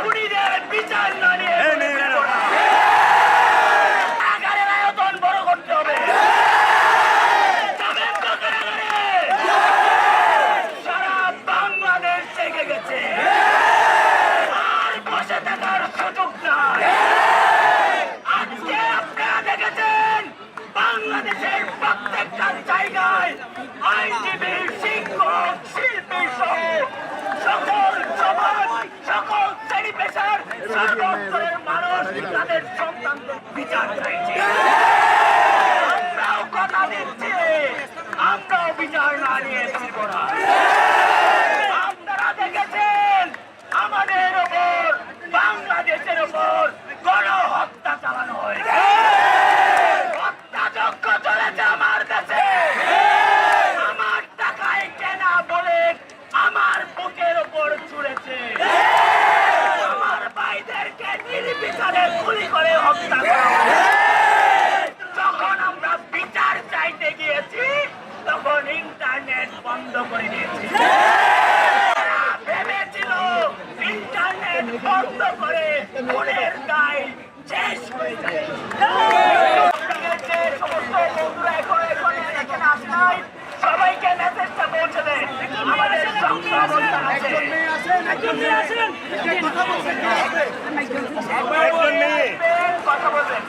খুনিদের বিচার না নিয়ে কারাগারের আয়তন বড় করতে হবে। সারা বাংলাদেশ জেগে গেছে, আর বসে থাকার সুযোগ নাই। আজকে আপনারা দেখেছেন বাংলাদেশের প্রত্যেকটা জায়গায় আইনজীবী, শিক্ষক, শিল্পী সহ সকল সমাজ, সকল শ্রেণী পেশার সর্বস্তরের মানুষ তাদের সন্তানদের বিচার চাইছে। আমরাও কথা দিচ্ছি, আমরাও বিচার না নিয়ে ফিরব না। আপনারা দেখেছেন আমাদের ওপর, বাংলাদেশের ওপর গণহত্যা চালানো হয়েছে। হত্যাযজ্ঞ চলেছে আমার দেশে। আমার টাকায় কেনা বলে আমার বুকের ওপর ছুড়েছে। আমার ভাইদেরকে নির্বিচারে গুলি করে হত্যা করা হয়েছে। যখন আমরা বিচার চাইতে গিয়েছি তখন ইন্টারনেট বন্ধ করে দিয়েছি। ভেবেছিল ইন্টারনেট বন্ধ করে খুনের দায় শেষ হয়ে যায়। যে সমস্ত বন্ধুরা এখানে আসেন সবাইকে মেসেজটা পৌঁছে দেন। আমাদের সংগ্রাম আছে। কথা বলবেন।